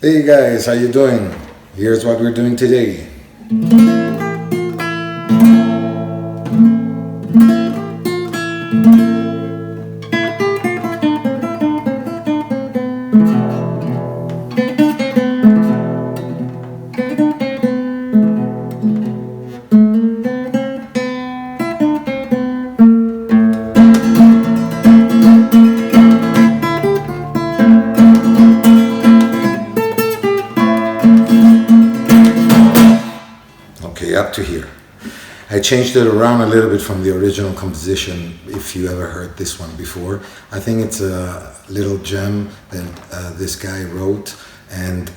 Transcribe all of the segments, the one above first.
Hey guys, how you doing? Here's what we're doing today. Okay, up to here. I changed it around a little bit from the original composition, if you ever heard this one before. I think it's a little gem that this guy wrote, and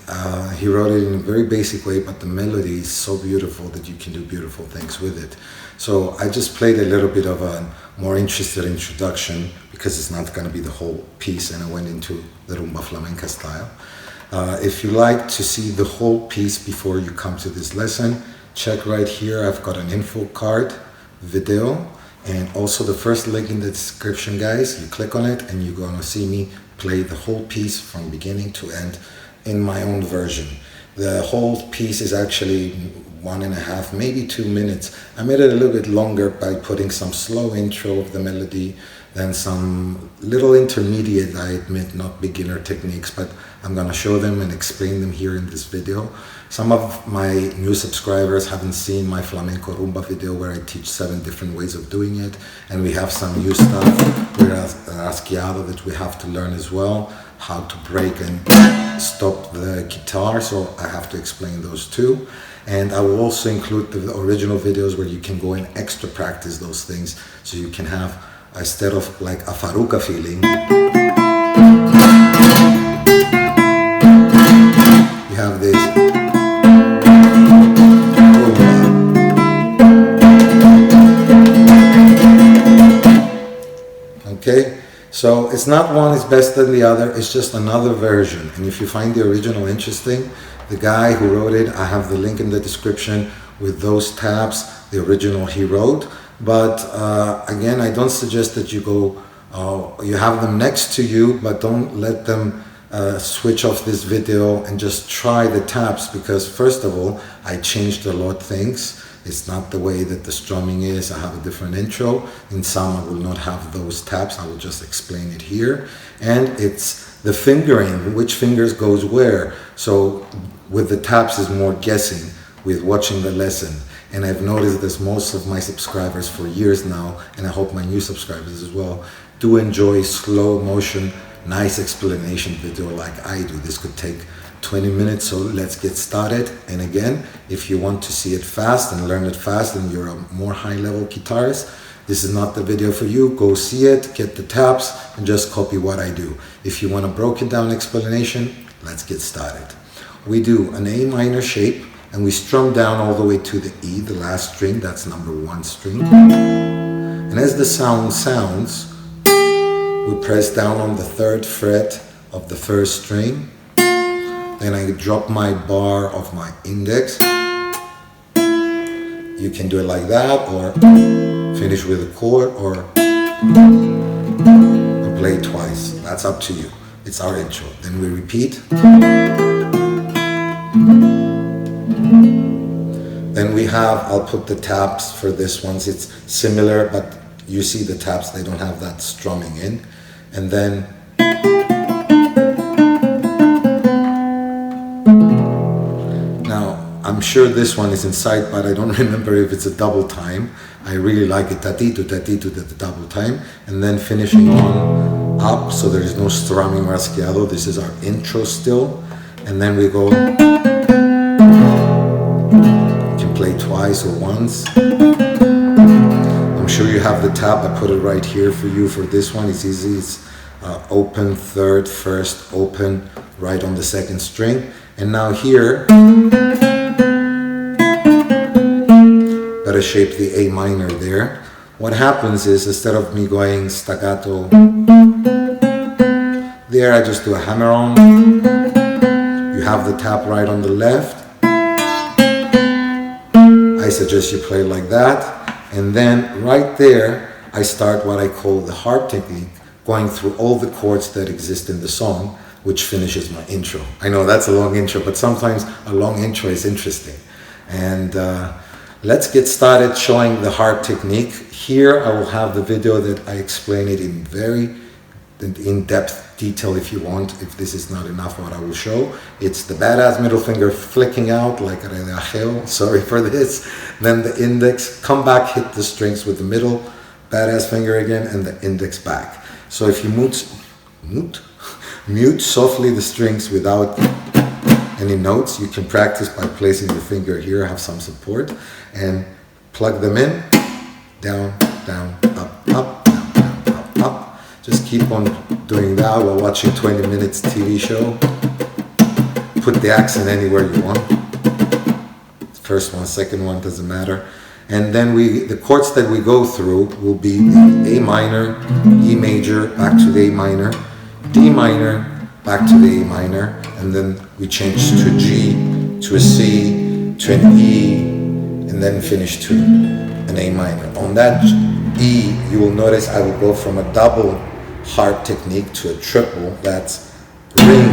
he wrote it in a very basic way, but the melody is so beautiful that you can do beautiful things with it. So I just played a little bit of a more interested introduction because it's not going to be the whole piece, and I went into the rumba flamenca style. If you like to see the whole piece before you come to this lesson, check right here. I've got an info card video, and also the first link in the description, guys. You click on it and you're going to see me play the whole piece from beginning to end in my own version. The whole piece is actually 1.5, maybe 2 minutes. I made it a little bit longer by putting some slow intro of the melody, then some little intermediate, I admit, not beginner techniques, but I'm gonna show them and explain them here in this video. Some of my new subscribers haven't seen my Flamenco Rumba video where I teach 7 different ways of doing it, and we have some new stuff with Raschiado that we have to learn as well, how to break and stop the guitar, so I have to explain those too. And I will also include the original videos where you can go and extra practice those things, so you can have, instead of like a Faruca feeling, you have this. Okay, so it's not one is best than the other, it's just another version. And if you find the original interesting, the guy who wrote it, I have the link in the description with those tabs, the original he wrote. But again, I don't suggest that you go, you have them next to you, but don't let them switch off this video and just try the tabs, because first of all, I changed a lot of things. It's not the way that the strumming is. I have a different intro. In some, I will not have those tabs. I will just explain it here. And it's the fingering, which fingers goes where. So with the tabs is more guessing with watching the lesson. And I've noticed that most of my subscribers for years now, and I hope my new subscribers as well, do enjoy slow motion, nice explanation video like I do. This could take 20 minutes, so let's get started. And again, if you want to see it fast and learn it fast and you're a more high-level guitarist, this is not the video for you. Go see it, get the tabs, and just copy what I do. If you want a broken down explanation, let's get started. We do an A minor shape, and we strum down all the way to the E, the last string, that's number 1 string. And as the sound sounds, we press down on the 3rd fret of the 1st string. Then I drop my bar of my index. You can do it like that, or finish with a chord, or play twice. That's up to you. It's our intro. Then we repeat. Then we have, I'll put the tabs for this one. It's similar, but you see the tabs, they don't have that strumming in. And then I'm sure this one is in sight, but I don't remember if it's a double time. I really like it, tatito, the double time. And then finishing on up, so there is no strumming raschiado. This is our intro still. And then we go, you can play twice or once. I'm sure you have the tab, I put it right here for you for this one. It's easy, it's open 3rd, 1st, open, right on the 2nd string. And now here, gotta shape the A minor there. What happens is, instead of me going staccato there, I just do a hammer on. You have the tap right on the left. I suggest you play like that. And then right there, I start what I call the harp technique, going through all the chords that exist in the song. which finishes my intro. I know that's a long intro, but sometimes a long intro is interesting. And let's get started showing the harp technique. Here I will have the video that I explain it in very in-depth detail if you want. If this is not enough what I will show, it's the badass middle finger flicking out like relajeo, sorry for this. Then the index, come back, hit the strings with the middle badass finger again, and the index back. So if you mute softly the strings without any notes, you can practice by placing the finger here, have some support, and plug them in, down, down, up, up, down, down, up, up. Just keep on doing that while watching 20 minutes TV show. Put the accent anywhere you want. First one, second one, doesn't matter. And then the chords that we go through will be A minor, E major, back to the A minor, D minor, back to the A minor, and then we change to a G, to a C, to an E, and then finish to an A minor. On that E, you will notice I will go from a double harp technique to a triple. That's ring,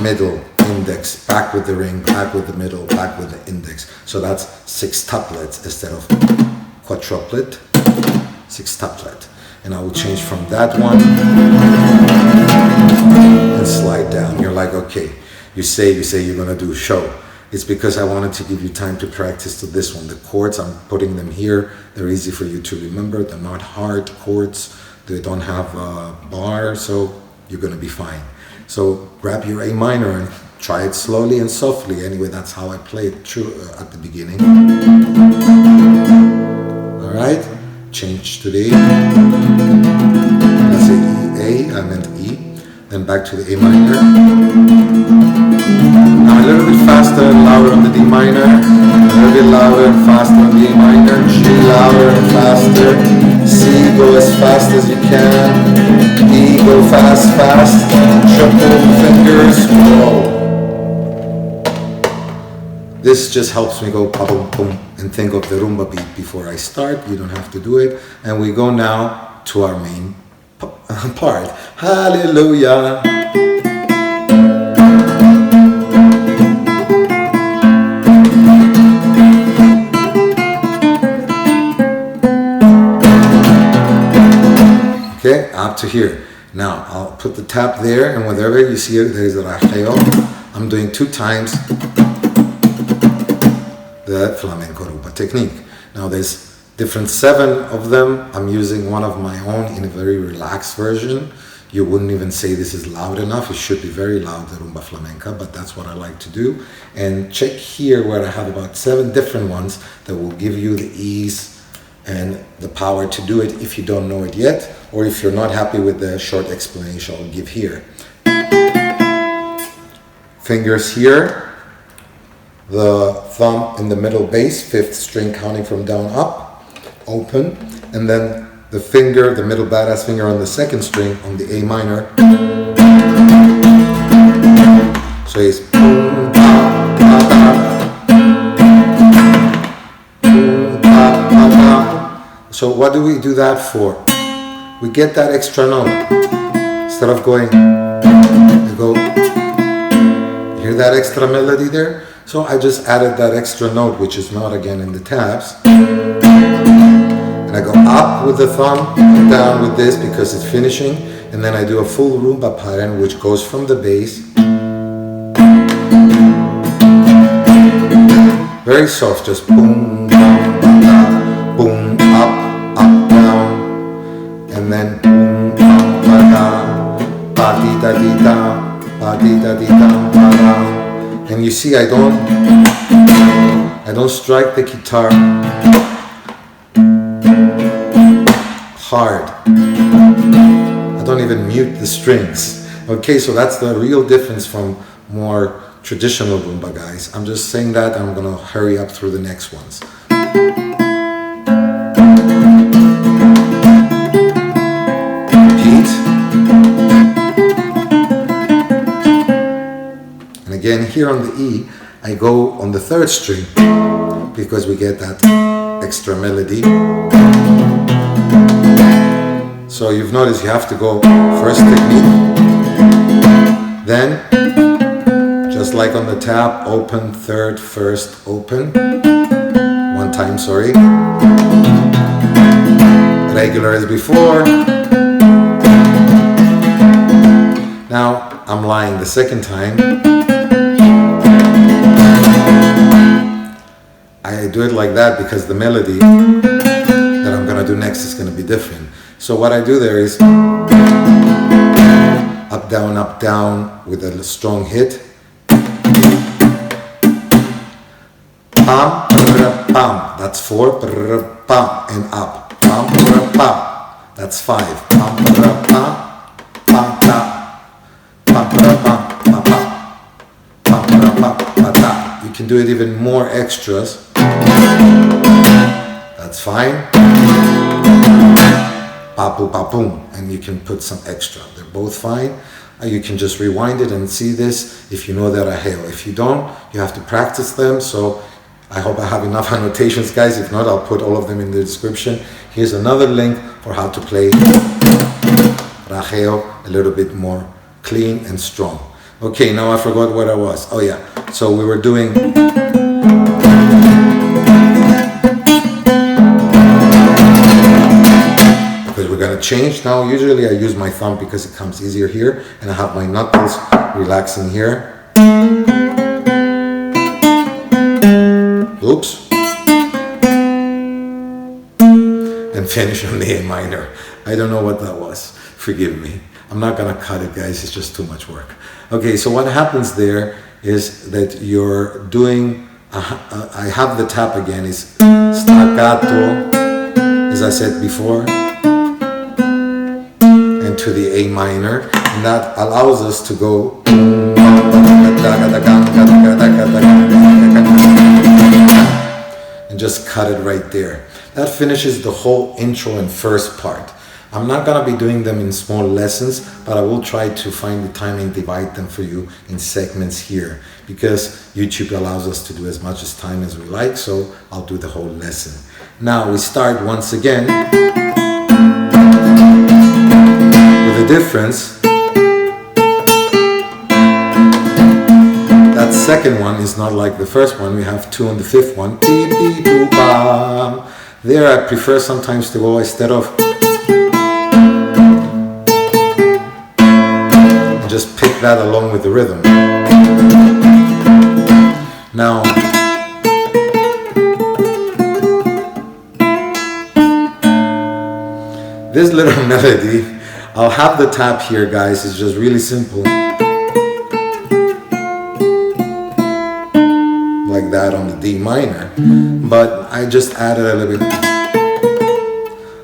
middle, index, back with the ring, back with the middle, back with the index. So that's sextuplets instead of quadruplet, sextuplet. And I will change from that one and slide down. You're like, okay, you say you're gonna do a show. It's because I wanted to give you time to practice to this one. The chords, I'm putting them here. They're easy for you to remember. They're not hard chords. They don't have a bar, so you're gonna be fine. So grab your A minor and try it slowly and softly. Anyway, that's how I play it through at the beginning. All right, change to the A. Let's say A, I meant E. Then back to the A minor. Now a little bit faster and louder on the D minor. A little bit louder and faster on the A minor. G louder and faster. C, go as fast as you can. E, go fast, fast. Triple fingers, whoa. This just helps me go boom, boom, and think of the rumba beat before I start. You don't have to do it. And we go now to our main part. Hallelujah. Okay, up to here. Now I'll put the tap there, and wherever you see it, there's a rajeo. I'm doing 2 times the flamenco rumba technique. Now there's different 7 of them. I'm using one of my own in a very relaxed version. You wouldn't even say this is loud enough. It should be very loud, the rumba flamenca, but that's what I like to do. And check here where I have about 7 different ones that will give you the ease and the power to do it if you don't know it yet, or if you're not happy with the short explanation I'll give here. Fingers here, the thumb in the middle bass, 5th string counting from down up, open, and then the finger, the middle badass finger on the 2nd string on the A minor. So it's boom, pa, pa, pa. Boom, pa, pa, pa. So what do we do that for? We get that extra note. Instead of going, you go, you hear that extra melody there? So I just added that extra note, which is not again in the tabs. And I go up with the thumb, and down with this because it's finishing. And then I do a full rumba pattern, which goes from the bass. Very soft, just boom, down, down, boom, up, down. And then boom, down, ba, di, da, di, da, ba, di, da, di, da, ba, da. And you see, I don't strike the guitar hard. I don't even mute the strings. Okay, so that's the real difference from more traditional rumba guys. I'm just saying that, and I'm gonna hurry up through the next ones. Repeat. And again, here on the E, I go on the 3rd string because we get that extra melody. So you've noticed you have to go first technique, Then, just like on the tab, open, third, first, open. One time, sorry. Regular as before. Now, I'm lying the second time. I do it like that because the melody that I'm gonna do next is gonna be different. So what I do there is up, down with a strong hit. Pam, pam, that's 4, pam, and up. Pam, pam, that's 5. Pam, pam, pam, pam, pam, pam, pam. You can do it even more extras. That's fine. Pa-boom, pa-boom, and you can put some extra. They're both fine. You can just rewind it and see this if you know that arpegio. If you don't, you have to practice them. So I hope I have enough annotations, guys. If not, I'll put all of them in the description. Here's another link for how to play arpegio a little bit more clean and strong. Okay, now I forgot what I was. Oh yeah, so we were doing we're going to change now. Usually I use my thumb because it comes easier here, and I have my knuckles relaxing here. Oops. And finish on the A minor. I don't know what that was. Forgive me. I'm not going to cut it, guys. It's just too much work. Okay, so what happens there is that you're doing, I have the tap again, is staccato, as I said before, to the A minor, and that allows us to go and just cut it right there. That finishes the whole intro and first part. I'm not gonna be doing them in small lessons, but I will try to find the time and divide them for you in segments here, because YouTube allows us to do as much as time as we like, so I'll do the whole lesson. Now we start once again. The difference, that second one is not like the first one. We have 2 on the 5th one. There I prefer sometimes to go, instead of just pick that along with the rhythm. Now this little melody, I'll have the tap here, guys. It's just really simple. Like that on the D minor. But I just added a little bit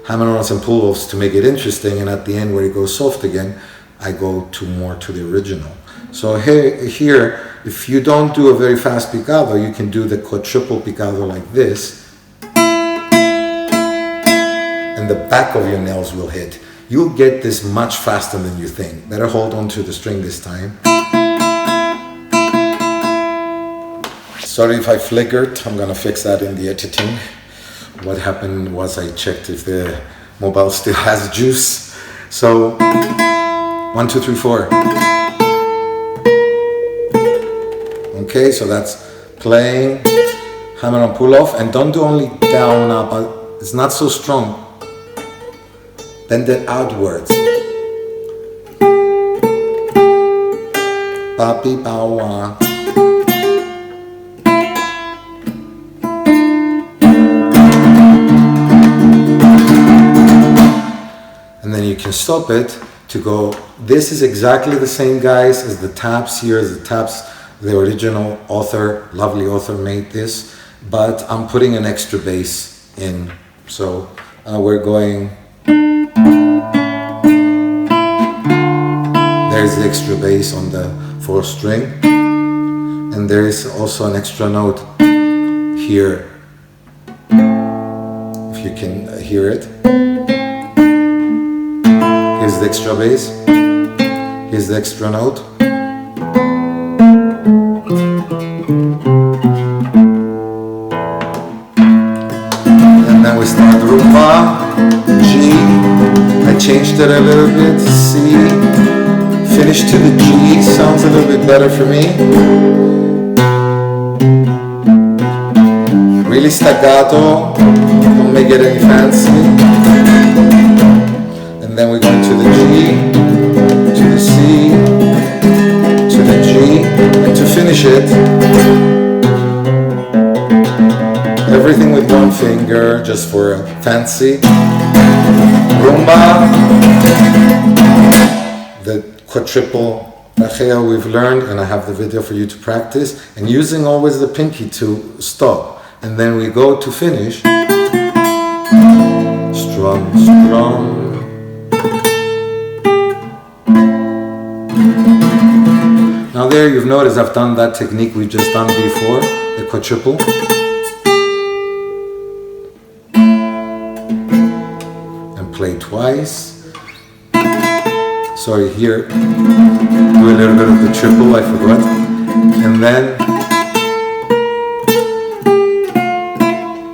hammer-ons and pull-offs to make it interesting. And at the end, where it goes soft again, I go more to the original. So here, if you don't do a very fast picado, you can do the quadruple picado like this. And the back of your nails will hit. You'll get this much faster than you think. Better hold on to the string this time. Sorry if I flickered. I'm gonna fix that in the editing. What happened was I checked if the mobile still has juice. So 1, 2, 3, 4. Okay, so that's playing, hammer on pull off, and don't do only down, up. It's not so strong. Bend it outwards. Papi pawa. And then you can stop it to go. This is exactly the same, guys, as the taps here. As the taps, the original author, lovely author, made this, but I'm putting an extra bass in. So we're going. There's the extra bass on the 4th string, and there is also an extra note here, if you can hear it. Here's the extra bass, here's the extra note. And then we start rumba, G, I changed it a little bit, C, Finish to the G, sounds a little bit better for me. Really staccato, don't make it any fancy. And then we go to the G, to the C, to the G, and to finish it, everything with one finger, just for a fancy rumba. The quadruple bajeo we've learned, and I have the video for you to practice, and using always the pinky to stop. And then we go to finish. Strum, strum. Now there you've noticed I've done that technique we've just done before, the quadruple. And play twice. Sorry, here, do a little bit of the triple, I forgot. And then,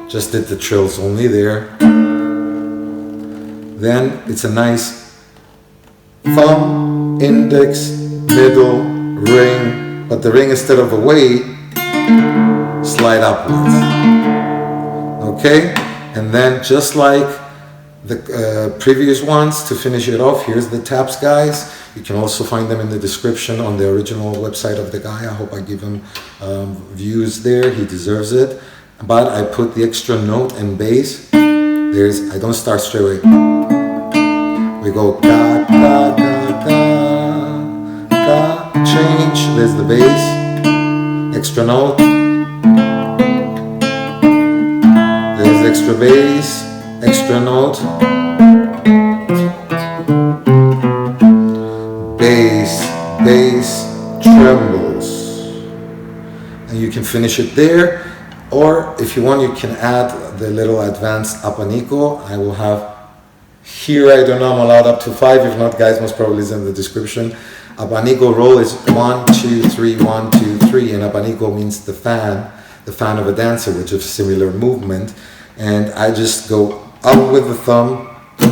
just did the trills only there. Then it's a nice thumb, index, middle, ring, but the ring instead of away, slide upwards. Okay? And then just like the previous ones, to finish it off, here's the taps, guys. You can also find them in the description on the original website of the guy. I hope I give him views there, he deserves it. But I put the extra note and bass. I don't start straight away. We go ga, ga, ga, ga, ga, change, there's the bass, extra note, there's extra bass, extra note, bass, bass, trembles, and you can finish it there. Or if you want, you can add the little advanced Abanico. I will have here, I don't know, I'm allowed up to 5. If not, guys, most probably is in the description. Abanico Roll is 1, 2, 3, 1, 2, 3, and Abanico means the fan of a dancer, which is similar movement. And I just go up with the thumb,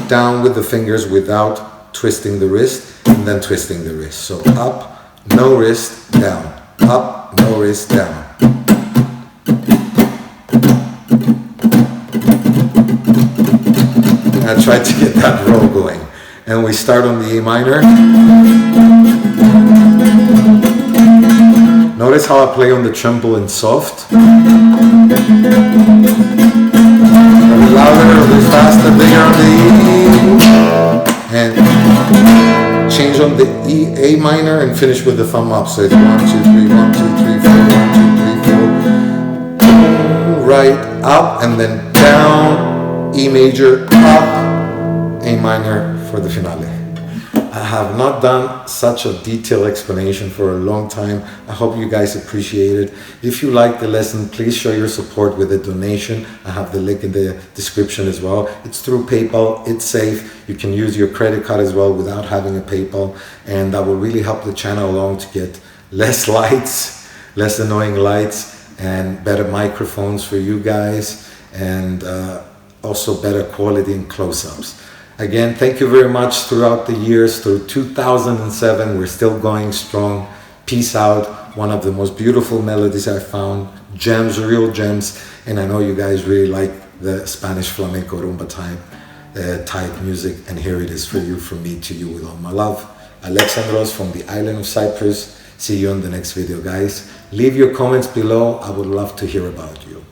down with the fingers without twisting the wrist, and then twisting the wrist. So up, no wrist, down, up, no wrist, down. I tried to get that roll going. And we start on the A minor. Notice how I play on the tremble and soft. A bit louder, a bit faster, bigger on the E. And change on the E, A minor, and finish with the thumb up. So it's 1, 2, 3, 1, 2, 3, 4, 1, 2, 3, 4. Right, up, and then down, E major, up, A minor for the finale. I have not done such a detailed explanation for a long time. I hope you guys appreciate it. If you like the lesson, please show your support with a donation. I have the link in the description as well. It's through PayPal, it's safe. You can use your credit card as well without having a PayPal, and that will really help the channel along to get less lights, less annoying lights, and better microphones for you guys, and also better quality and close-ups. Again, thank you very much throughout the years. Through 2007, we're still going strong. Peace out. One of the most beautiful melodies I found. Gems, real gems. And I know you guys really like the Spanish flamenco rumba type music. And here it is for you, from me to you, with all my love. Alexandros from the island of Cyprus. See you in the next video, guys. Leave your comments below. I would love to hear about you.